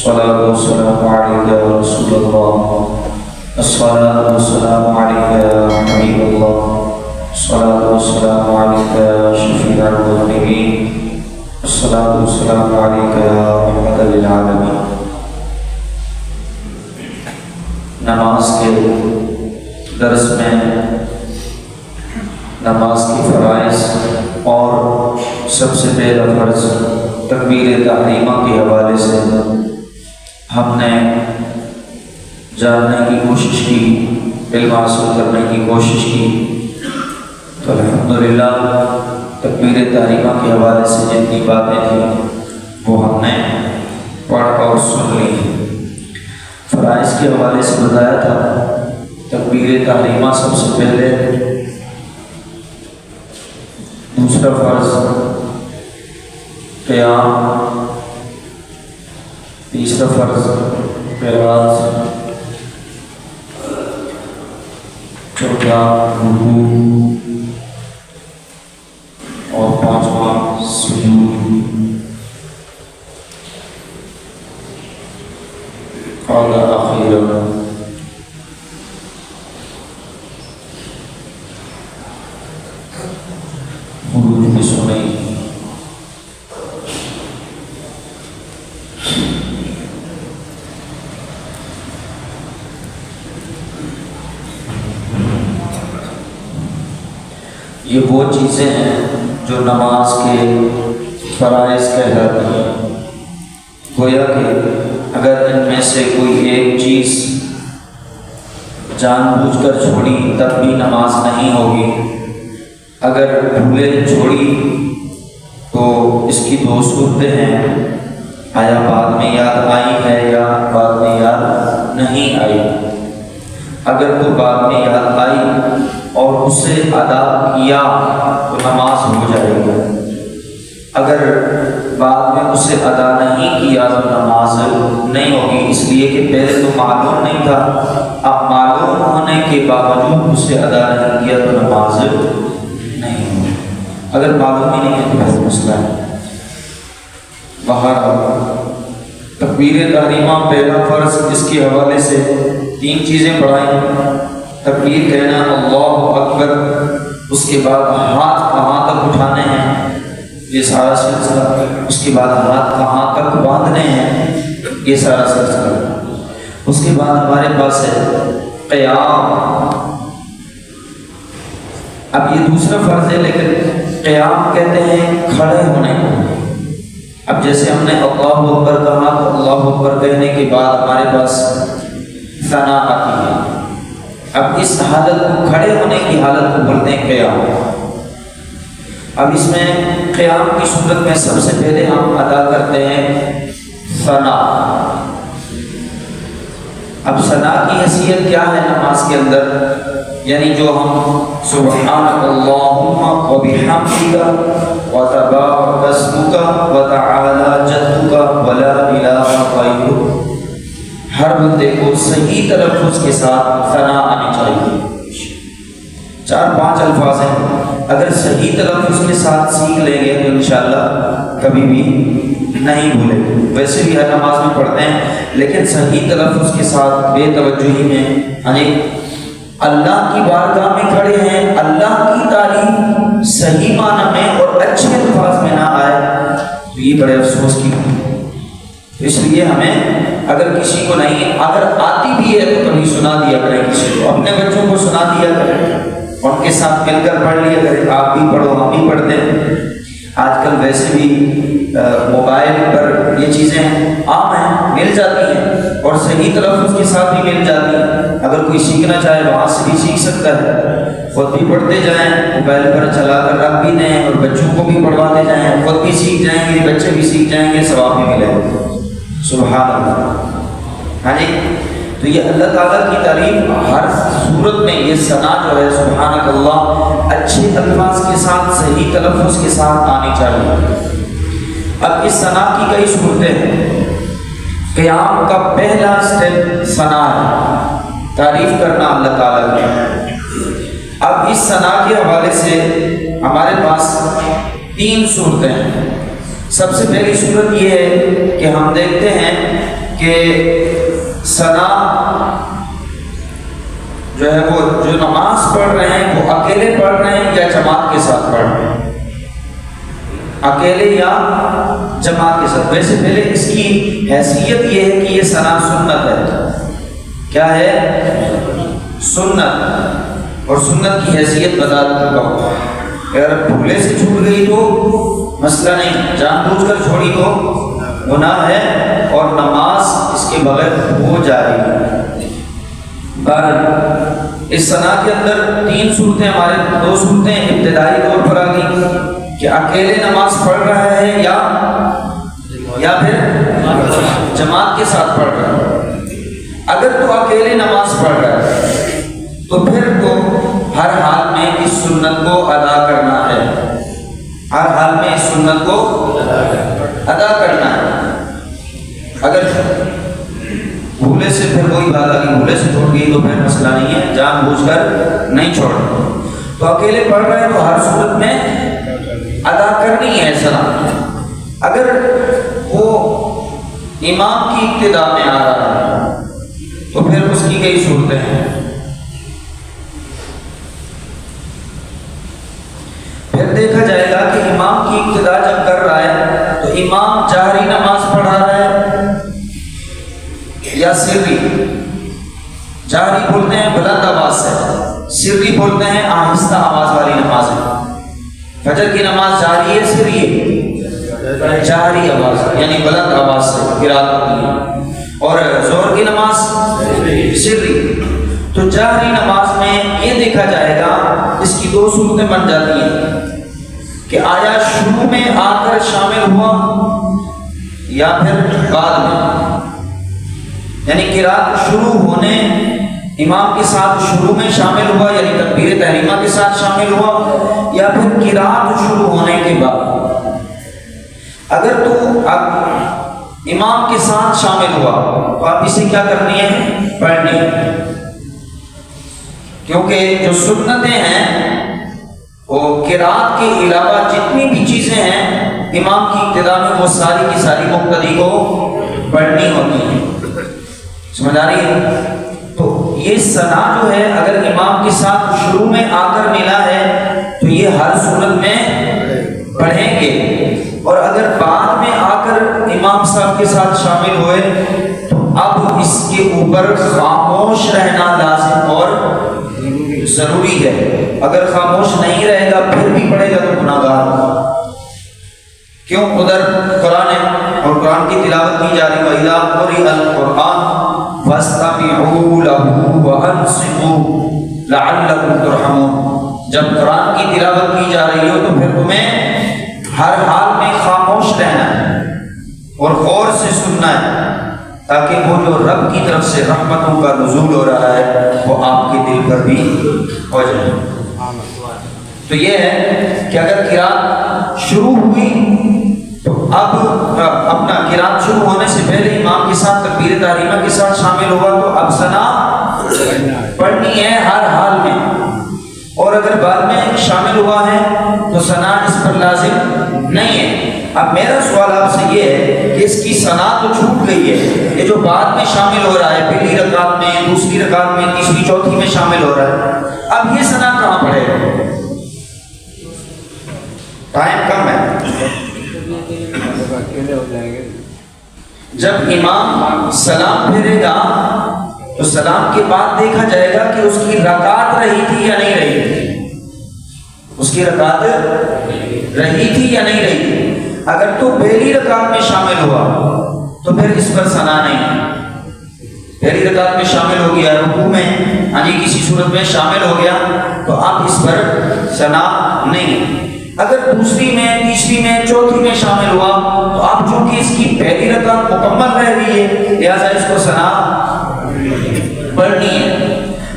الصلاة والسلام عليك يا رسول الله، الصلاة والسلام عليك يا حبيب الله، الصلاة والسلام عليك يا شفيع المذنبين، الصلاة والسلام عليك يا رحمة للعالمين۔ نماز کے درس میں نماز کی فرائض اور سب سے پہلا فرض تکبیر تحریمہ کے حوالے سے ہم نے جاننے کی کوشش کی، علم حاصل کرنے کی کوشش کی، تو الحمدللہ تکبیر تحریمہ کے حوالے سے جتنی باتیں تھیں وہ ہم نے پڑھ اور سن لی۔ فرائض کے حوالے سے بتایا تھا تکبیر تحریمہ سب سے پہلے، دوسرا فرض قیام، تیسرا فرض قرات، چوتھا رکوع اور پانچواں سجود۔ قال اخیرا خروج میں سنئی۔ یہ وہ چیزیں ہیں جو نماز کے فرائض کہلاتی ہیں۔ گویا کہ اگر ان میں سے کوئی ایک چیز جان بوجھ کر چھوڑی تب بھی نماز نہیں ہوگی، اگر بھولے چھوڑی تو اس کی دو صورتیں ہیں، آیا بعد میں یاد آئی ہے یا بعد میں یاد نہیں آئی۔ اگر تو بعد میں یاد آئی اور اسے ادا کیا تو نماز ہو جائے گی، اگر بعد میں اسے ادا نہیں کیا تو نماز نہیں ہوگی، اس لیے کہ پہلے تو معلوم نہیں تھا، اب معلوم ہونے کے باوجود اسے ادا نہیں کیا تو نماز نہیں ہوگی۔ اگر معلوم ہی نہیں ہے تو بہت مسئلہ ہے۔ باہر تکبیر تحریمہ پہلا فرض، اس کے حوالے سے تین چیزیں پڑھائیں۔ تکبیر کہنا اللہ اکبر، اس کے بعد ہاتھ کہاں تک اٹھانے ہیں یہ سارا سلسلہ، اس کے بعد ہاتھ کہاں تک باندھنے ہیں یہ سارا سلسلہ، اس کے بعد ہمارے پاس ہے قیام۔ اب یہ دوسرا فرض ہے، لیکن قیام کہتے ہیں کھڑے ہونے کو۔ اب جیسے ہم نے اللہ اکبر کہا تو اللہ اکبر کہنے کے بعد ہمارے پاس ثنا آتی ہے، اب اس حالت کو کھڑے ہونے کی حالت کو بولتے ہیں قیام۔ اب اس میں قیام کی صورت میں سب سے پہلے ہم ادا کرتے ہیں ثنا۔ اب ثنا کی حیثیت کیا ہے نماز کے اندر؟ یعنی جو ہم سبحانک اللہم وبحمدک وتبارک اسمک وتعالی جدک ولا الہ غیرک، ہر بندے کو صحیح تلفظ کے ساتھ ثنا آنی چاہیے۔ 4-5 الفاظ ہیں، اگر صحیح تلفظ کے ساتھ سیکھ لیں گے تو انشاءاللہ کبھی بھی نہیں بھولیں گے۔ ویسے بھی ہر نماز میں پڑھتے ہیں، لیکن صحیح تلفظ کے ساتھ بے توجہی میں، یعنی اللہ کی بارگاہ میں کھڑے ہیں، اللہ کی تعریف صحیح معنی میں اور اچھے الفاظ میں نہ آئے تو یہ بڑے افسوس کی بات ہے۔ اس لیے ہمیں اگر کسی کو نہیں، اگر آتی بھی ہے تو کبھی سنا دیا کریں، کسی کو اپنے بچوں کو سنا دیا کریں، ان کے ساتھ مل کر پڑھ لیا کریں، آپ بھی پڑھو ہم بھی پڑھتے ہیں۔ آج کل ویسے بھی موبائل پر یہ چیزیں عام ہیں، مل جاتی ہیں اور صحیح تلفظ کے ساتھ بھی مل جاتی ہیں۔ اگر کوئی سیکھنا چاہے وہاں سے بھی سیکھ سکتا ہے، خود بھی پڑھتے جائیں، موبائل پر چلا کر رکھ بھی دیں اور بچوں کو بھی پڑھواتے جائیں، خود بھی سیکھ جائیں گے، بچے بھی سیکھ جائیں گے، ثواب بھی ملے گا۔ سبحان اللہ۔ ہاں جی، تو یہ اللہ تعالیٰ کی تعریف ہر صورت میں، یہ ثنا جو ہے سبحانک اللہ اچھے الفاظ کے ساتھ صحیح تلفظ کے ساتھ آنی چاہیے۔ اب اس ثنا کی کئی صورتیں ہیں۔ قیام کا پہلا سٹیپ ثنا ہے، تعریف کرنا اللہ تعالیٰ کی۔ اب اس ثنا کے حوالے سے ہمارے پاس 3 صورتیں ہیں۔ سب سے پہلی صورت یہ ہے کہ ہم دیکھتے ہیں کہ ثنا جو ہے وہ جو نماز پڑھ رہے ہیں وہ اکیلے پڑھ رہے ہیں یا جماعت کے ساتھ پڑھ رہے ہیں، اکیلے یا جماعت کے ساتھ؟ ویسے پہلے اس کی حیثیت یہ ہے کہ یہ ثنا سنت ہے. کیا ہے؟ سنت. اور سنت کی حیثیت بتا دیتا ہوں. اگر بھولے سے چھوٹ گئی تو مسئلہ نہیں، جان بوجھ کر چھوڑی تو گناہ ہے، اور نماز اس کے بغیر ہو جائے گی. اس ثنا کے اندر 3 صورتیں، ہمارے 2 صورتیں ابتدائی طور پر آ گئی کہ اکیلے نماز پڑھ رہا ہے یا پھر جماعت کے ساتھ پڑھ رہا ہے. اگر تو اکیلے نماز پڑھ رہا ہے تو پھر تو ہر حال میں اس سنت کو ادا کرنا ہے، ہر حال میں اس سنت کو ادا کرنا ہے. اگر بھولے سے پھر کوئی بات آ گئی، بھولے سے چھوڑ گئی تو پھر مسئلہ نہیں ہے، جان بوجھ کر نہیں چھوڑنا. تو اکیلے پڑھ رہے ہیں تو ہر صورت میں ادا کرنی ہے سلام. اگر وہ امام کی ابتدا میں آ رہا ہے تو پھر اس کی کئی صورتیں ہیں. پھر دیکھا جائے گا کہ امام کی ابتدا جب کر رہا ہے تو امام جہری نماز پڑھا رہا ہے یا سری. جہری بولتے ہیں بلند آواز سے، سری بولتے ہیں آہستہ آواز والی نماز ہے. فجر کی نماز جہری ہے سری ہے؟ جہری آواز یعنی بلند آواز سے قرات ہوتی ہے. اور ظہر کی نماز سری. تو جہری نماز میں یہ دیکھا جائے گا، اس کی 2 صورتیں بن جاتی ہیں کہ آیا شروع میں آ کر شامل ہوا یا پھر بعد میں. یعنی قرات شروع ہونے امام کے ساتھ شروع میں شامل ہوا یعنی تکبیر تحریمہ کے ساتھ شامل ہوا، یا پھر قرات شروع ہونے کے بعد. اگر تو اب امام کے ساتھ شامل ہوا تو آپ اسے کیا کرنی ہے؟ پڑھنی ہے. کیونکہ جو سنتیں ہیں وہ قرات کے علاوہ جتنی بھی چیزیں ہیں امام کی ابتدا میں وہ ساری کی ساری مقتدی کو پڑھنی ہوتی ہیں. سمجھ آ رہی ہے؟ تو یہ ثنا جو ہے اگر امام کے ساتھ شروع میں آ کر ملا ہے تو یہ ہر صورت میں پڑھیں گے. اور اگر بعد میں آ کر امام صاحب کے ساتھ شامل ہوئے تو اب اس کے اوپر خاموش رہنا لازم اور ضروری ہے. اگر خاموش نہیں رہے گا پھر بھی پڑھے گا تو گناہ گار. کیوں؟ ادھر قرآن ہے اور قرآن کی تلاوت کی جا رہی ہے. وَإِذَا قُرِئَ الْقُرْآنُ فَاسْتَمِعُوا لَهُ وَأَنصِتُوا لَعَلَّكُمْ تُرْحَمُونَ. جب قرآن کی تلاوت کی جا رہی ہو تو پھر تمہیں ہر حال میں خاموش رہنا ہے اور غور سے سننا ہے تاکہ وہ جو رب کی طرف سے رحمتوں کا نزول ہو رہا ہے وہ آپ کے دل پر بھی ہو جائے. تو یہ ہے کہ اگر قرات شروع ہوئی تو اب اپنا قرات شروع ہونے سے پہلے امام کے ساتھ تکبیر تحریمہ کے ساتھ شامل ہوا تو اب ثنا پڑھنی ہے ہر حال میں. اور اگر بعد میں شامل ہوا ہے تو ثنا اس پر لازم نہیں ہے. اب میرا سوال آپ سے یہ ہے کہ اس کی ثنا تو چھوٹ گئی ہے، یہ جو بعد میں شامل ہو رہا ہے پہلی رکعت میں، دوسری رکعت میں، تیسری چوتھی میں شامل ہو رہا ہے، اب یہ ثنا کہاں پڑے گا؟ ٹائم کم ہے. جب امام سلام پھیرے گا تو سلام کے بعد دیکھا جائے گا کہ اس کی رکعت رہی تھی یا نہیں رہی تھی. اس کی رکعت رہی تھی یا نہیں رہی تھی. اگر تو پہلی رکعت میں شامل ہوا تو پھر اس پر ثنا نہیں. پہلی رکعت میں شامل ہو گیا، رکوع میں کسی صورت میں شامل ہو گیا تو اب اس پر ثنا نہیں. اگر دوسری میں، تیسری میں، چوتھی میں شامل ہوا تو اب چونکہ اس کی پہلی رکعت مکمل رہ گئی ہے لہٰذا اس کو ثنا پڑھنی ہے.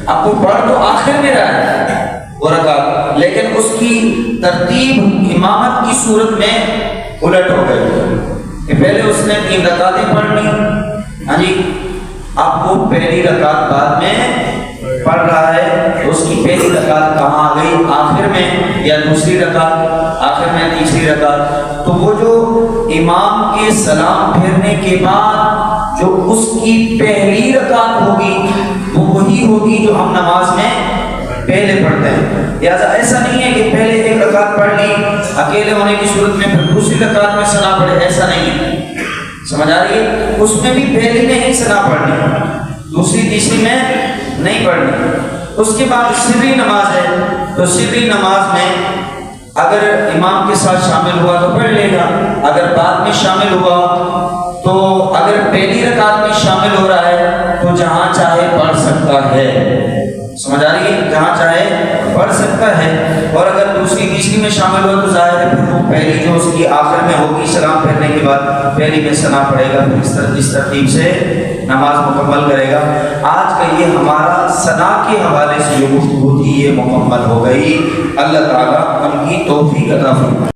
اب وہ پڑھ تو آخر میں رہا ہے وہ رکعت، لیکن اس کی ترتیب امامت کی صورت میں الٹ ہو گئی. پہلے اس نے 3 رکعتیں پڑھنی، اب وہ پہلی رکعت بعد میں پڑھ رہا ہے تو اس کی پہلی رکعت کہاں آ گئی؟ آخر میں، یا دوسری رکعت آخر میں، تیسری رکعت. تو وہ جو امام کے سلام پھیرنے کے بعد جو اس کی پہلی رکعت ہوگی وہ وہی ہوگی جو ہم نماز میں پہلے پڑھتے ہیں۔ لہٰذا ایسا نہیں ہے کہ پہلے ایک رکعت پڑھ لی اکیلے ہونے کی صورت میں پھر دوسری رکعت میں ثنا پڑھے، ایسا نہیں ہے، سمجھ آ رہی ہے؟ اس میں بھی پہلی میں ہی ثنا پڑھنی، دوسری تیسری میں نہیں پڑھنی۔ اس کے بعد سری نماز ہے، تو سری نماز میں اگر امام کے ساتھ شامل ہوا تو پڑھ لے گا، اگر بعد میں شامل ہوا تو اگر پہلی رکعت میں شامل ہو رہا ہے تو جہاں چاہے پڑھ سکتا ہے، سمجھ آ رہی ہے؟ جہاں چاہے پڑھ سکتا ہے۔ اور اگر دوسری تیسری میں شامل ہوا تو ظاہر ہے پھر وہ پہلی جو اس کی آخر میں ہوگی سلام پھیرنے کے بعد پہلی میں ثنا پڑے گا، پھر اس ترتیب سے نماز مکمل کرے گا۔ آج کا یہ ہمارا ثنا کے حوالے سے جو گفتگو تھی یہ مکمل ہو گئی۔ اللہ تعالیٰ ہم کی توفیق عطا فرمائے۔